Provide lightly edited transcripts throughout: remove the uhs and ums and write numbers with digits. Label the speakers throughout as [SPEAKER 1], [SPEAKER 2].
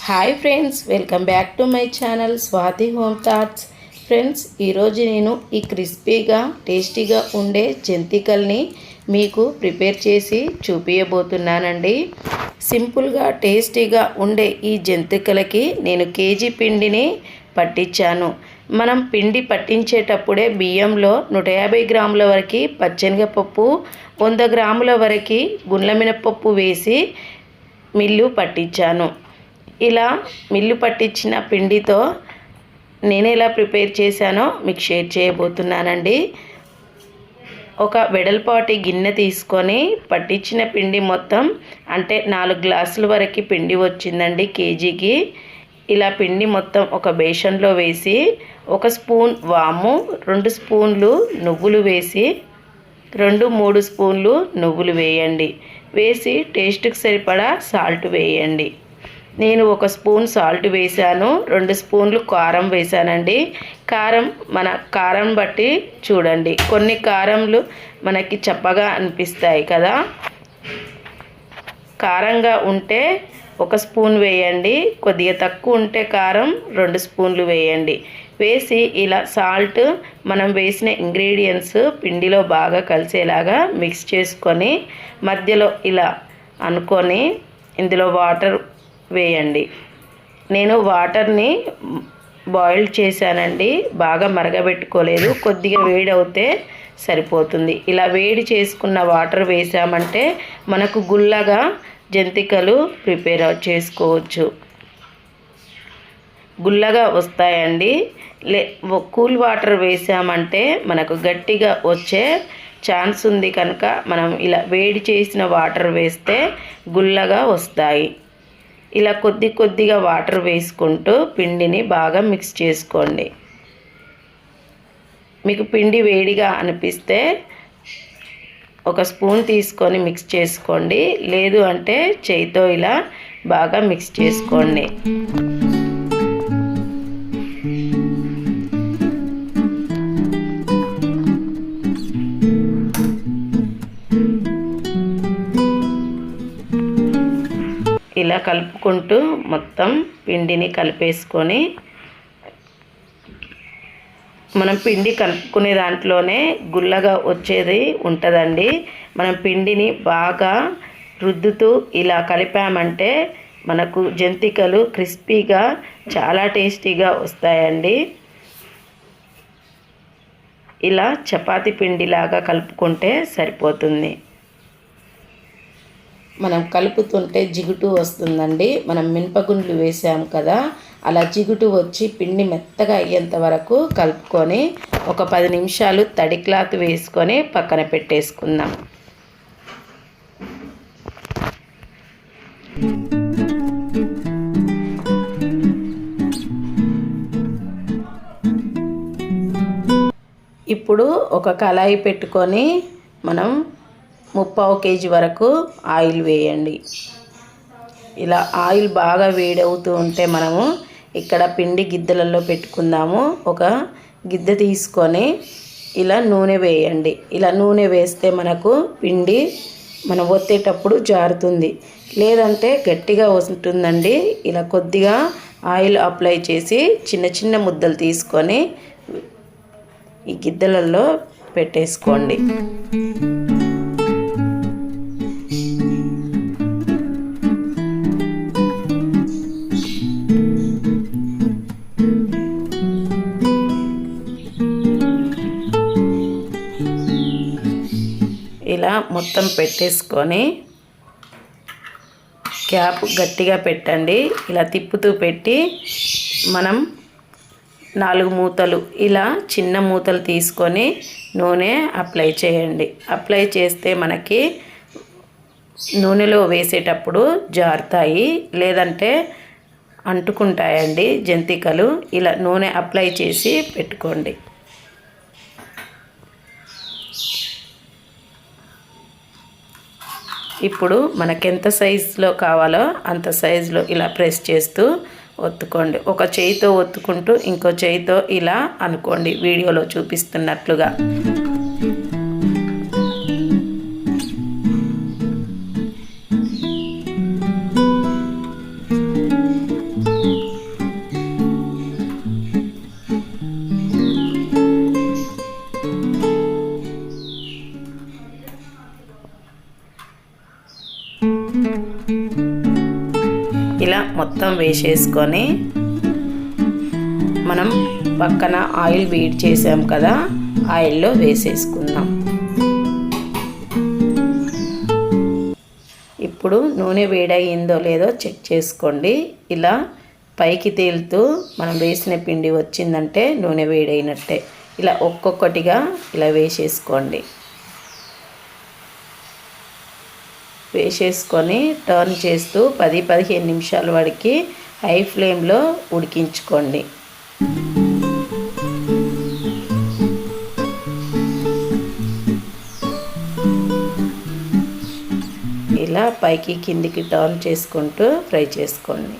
[SPEAKER 1] Hi friends, welcome back to my channel Swathi home thoughts. Friends, ఈరోజు నేను ఈ క్రిస్పీగా టేస్టీగా ఉండే జంతికల్ని మీకు ప్రిపేర్ చేసి చూపించబోతున్నానండి. సింపుల్గా టేస్టీగా ఉండే ఈ జంతికలకి నేను కేజీ పిండిని పట్టించాను. మనం పిండి పట్టించేటప్పుడే బియ్యంలో 150 గ్రాముల వరకు పచ్చెనగపప్పు, 100 గ్రాముల వరకు గుండ్ల మినపప్పు వేసి మిల్లు పట్టించాను. ఇలా మిల్లు పట్టించిన పిండితో నేను ఎలా ప్రిపేర్ చేశానో మీకు షేర్ చేయబోతున్నానండి. ఒక వెడల్పాటి గిన్నె తీసుకొని పట్టించిన పిండి మొత్తం అంటే 4 గ్లాసుల వరకు పిండి వచ్చిందండి కేజీకి. ఇలా పిండి మొత్తం ఒక బేషన్లో వేసి 1 స్పూన్ వాము, 2 స్పూన్లు నువ్వులు వేసి 2-3 స్పూన్లు నువ్వులు వేయండి. వేసి టేస్ట్కి సరిపడా సాల్ట్ వేయండి. నేను 1 స్పూన్ సాల్ట్ వేసాను, 2 స్పూన్లు కారం వేసానండి. కారం మన కారం బట్టి చూడండి. కొన్ని కారంలు మనకి చప్పగా అనిపిస్తాయి కదా, కారంగా ఉంటే 1 స్పూన్ వేయండి. కొద్దిగా తక్కువ ఉంటే కారం 2 స్పూన్లు వేయండి. వేసి ఇలా సాల్ట్ మనం వేసిన ఇంగ్రీడియంట్స్ పిండిలో బాగా కలిసేలాగా మిక్స్ చేసుకొని మధ్యలో ఇలా అనుకొని ఇందులో వాటర్ వేయండి. నేను వాటర్ని బాయిల్ చేశానండి, బాగా మరగబెట్టుకోలేదు. కొద్దిగా వేడి అవుతే సరిపోతుంది. ఇలా వేడి చేసుకున్న వాటర్ వేసామంటే మనకు గుల్లగా జంతికలు ప్రిపేర్ చేసుకోవచ్చు, గుల్లగా వస్తాయండి. కూల్ వాటర్ వేసామంటే మనకు గట్టిగా వచ్చే ఛాన్స్ ఉంది కనుక మనం ఇలా వేడి చేసిన వాటర్ వేస్తే గుల్లగా వస్తాయి. ఇలా కొద్దిగా వాటర్ వేసుకుంటూ పిండిని బాగా మిక్స్ చేసుకోండి. మీకు పిండి వేడిగా అనిపిస్తే 1 స్పూన్ తీసుకొని మిక్స్ చేసుకోండి, లేదు అంటే చేయితో ఇలా బాగా మిక్స్ చేసుకోండి. ఇలా కలుపుకుంటూ మొత్తం పిండిని కలిపేసుకొని మనం పిండి కలుపుకునే దాంట్లోనే గుల్లగా వచ్చేది ఉంటుందండి. మనం పిండిని బాగా రుద్దుతూ ఇలా కలిపామంటే మనకు జంతికలు క్రిస్పీగా చాలా టేస్టీగా వస్తాయండి. ఇలా చపాతీ పిండిలాగా కలుపుకుంటే సరిపోతుంది. మనం కలుపుతుంటే జిగుటు వస్తుందండి. మనం మినపగుండ్లు వేసాం కదా, అలా జిగుటు వచ్చి పిండి మెత్తగా అయ్యేంత వరకు కలుపుకొని ఒక 10 నిమిషాలు తడి క్లాత్ వేసుకొని పక్కన పెట్టేసుకుందాం. ఇప్పుడు ఒక కళాయి పెట్టుకొని మనం 3/4 కేజీ వరకు ఆయిల్ వేయండి. ఇలా ఆయిల్ బాగా వేడవుతూ ఉంటే మనము ఇక్కడ పిండి గిద్దలలో పెట్టుకుందాము. ఒక గిద్దె తీసుకొని ఇలా నూనె వేయండి. ఇలా నూనె వేస్తే మనకు పిండి మనం ఒత్తేటప్పుడు జారుతుంది, లేదంటే గట్టిగా ఉంటుందండి. ఇలా కొద్దిగా ఆయిల్ అప్లై చేసి చిన్న ముద్దలు తీసుకొని ఈ గిద్దలలో పెట్టేసుకోండి. ఇలా మొత్తం పెట్టేసుకొని క్యాప్ గట్టిగా పెట్టండి. ఇలా తిప్పుతూ పెట్టి మనం 4 మూతలు ఇలా చిన్న మూతలు తీసుకొని నూనె అప్లై చేయండి. అప్లై చేస్తే మనకి నూనెలో వేసేటప్పుడు జారుతాయి, లేదంటే అంటుకుంటాయండి జంతికలు. ఇలా నూనె అప్లై చేసి పెట్టుకోండి. ఇప్పుడు మనకెంత సైజులో కావాలో అంత సైజులో ఇలా ప్రెస్ చేస్తూ ఒత్తుకోండి. ఒక చేయితో ఒత్తుకుంటూ ఇంకో చేయితో ఇలా అనుకోండి, వీడియోలో చూపిస్తున్నట్లుగా. ఇలా మొత్తం వేసేసుకొని మనం పక్కన ఆయిల్ వేడి చేసాం కదా, ఆయిల్లో వేసేసుకుందాం. ఇప్పుడు నూనె వేడయిందో లేదో చెక్ చేసుకోండి. ఇలా పైకి తేలుతూ మనం వేసిన పిండి వచ్చిందంటే నూనె వేడైనట్టే. ఇలా ఒక్కొక్కటిగా ఇలా వేసేసుకోండి. వేసేసుకొని టర్న్ చేస్తూ 10-15 నిమిషాల వరకు హై ఫ్లేమ్లో ఉడికించుకోండి. ఇలా పైకి కిందికి టర్న్ చేసుకుంటూ ఫ్రై చేసుకోండి.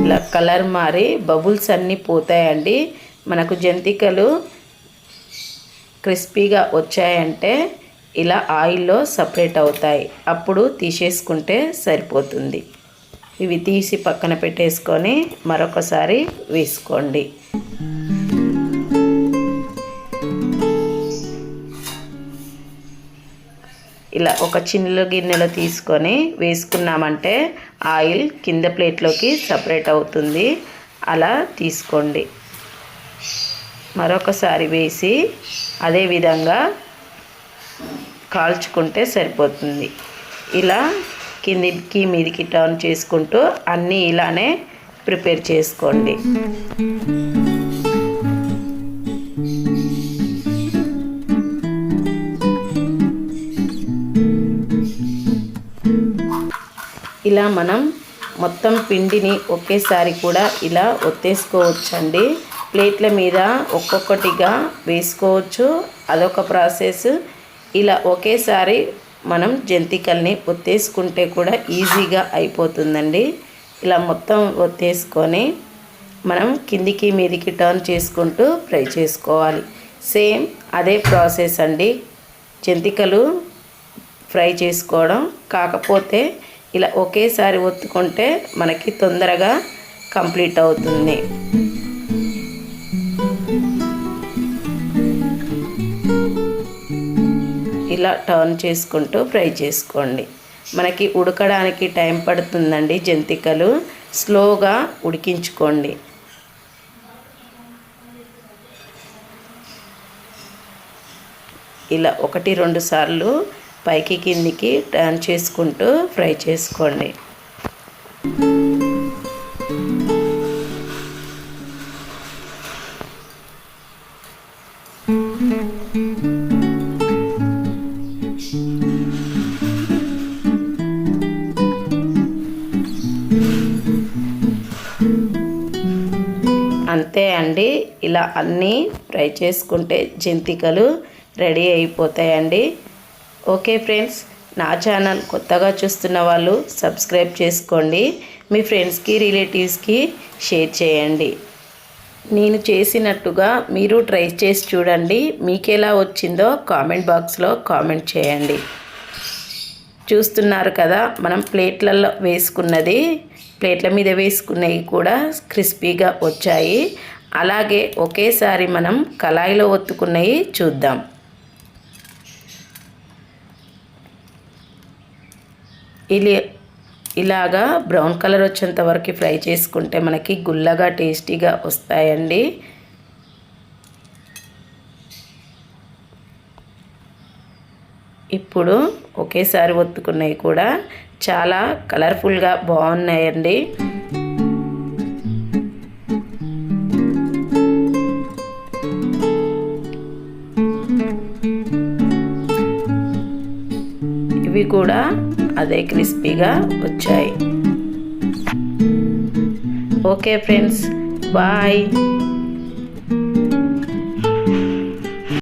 [SPEAKER 1] ఇలా కలర్ మారి బబుల్స్ అన్నీ పోతాయండి. మనకు జంతికలు క్రిస్పీగా వచ్చాయంటే ఇలా ఆయిల్లో సపరేట్ అవుతాయి. అప్పుడు తీసేసుకుంటే సరిపోతుంది. ఇవి తీసి పక్కన పెట్టేసుకొని మరొకసారి వేసుకోండి. ఇలా ఒక చిన్న గిన్నెలో తీసుకొని వేసుకున్నామంటే ఆయిల్ కింద ప్లేట్లోకి సపరేట్ అవుతుంది. అలా తీసుకోండి. మరొకసారి వేసి అదే విధంగా కాల్చుకుంటే సరిపోతుంది. ఇలా కిందికి మీదికి టర్న్ చేసుకుంటూ అన్నీ ఇలానే ప్రిపేర్ చేసుకోండి. ఇలా మనం మొత్తం పిండిని ఒకేసారి కూడా ఇలా ఒత్తేసుకోవచ్చండి. ప్లేట్ల మీద ఒక్కొక్కటిగా వేసుకోవచ్చు, అదొక ప్రాసెస్. ఇలా ఒకేసారి మనం జంతికల్ని ఒత్తేసుకుంటే కూడా ఈజీగా అయిపోతుందండి. ఇలా మొత్తం ఒత్తేసుకొని మనం కిందికి మీదికి టర్న్ చేసుకుంటూ ఫ్రై చేసుకోవాలి. సేమ్ అదే ప్రాసెస్ అండి జంతికలు ఫ్రై చేసుకోవడం. కాకపోతే ఇలా ఒకేసారి ఒత్తుకుంటే మనకి తొందరగా కంప్లీట్ అవుతుంది. ఇలా టర్న్ చేసుకుంటూ ఫ్రై చేసుకోండి. మనకి ఉడకడానికి టైం పడుతుందండి. జంతికలు స్లోగా ఉడికించుకోండి. ఇలా 1-2 సార్లు పైకి కిందికి టర్న్ చేసుకుంటూ ఫ్రై చేసుకోండి. అంతే అండి. ఇలా అన్నీ ఫ్రై చేసుకుంటే జంతికలు రెడీ అయిపోతాయండి. ఓకే ఫ్రెండ్స్, నా ఛానల్ కొత్తగా చూస్తున్న వాళ్ళు సబ్స్క్రైబ్ చేసుకోండి. మీ ఫ్రెండ్స్కి రిలేటివ్స్కి షేర్ చేయండి. నేను చేసినట్టుగా మీరు ట్రై చేసి చూడండి. మీకు ఎలా వచ్చిందో కామెంట్ బాక్స్లో కామెంట్ చేయండి. చూస్తున్నారు కదా, మనం ప్లేట్లలో వేసుకున్నది, ప్లేట్ల మీద వేసుకున్నవి కూడా క్రిస్పీగా వచ్చాయి. అలాగే ఒకేసారి మనం కళాయిలో ఒత్తుకున్నవి చూద్దాం. ఇలాగా బ్రౌన్ కలర్ వచ్చేంత వరకు ఫ్రై చేసుకుంటే మనకి గుల్లగా టేస్టీగా వస్తాయండి. ఇప్పుడు ఒకేసారి ఒత్తుకున్నవి కూడా చాలా కలర్ఫుల్గా బాగున్నాయండి. ఇవి కూడా అదే క్రిస్పీగా వచ్చాయి. Okay friends, bye.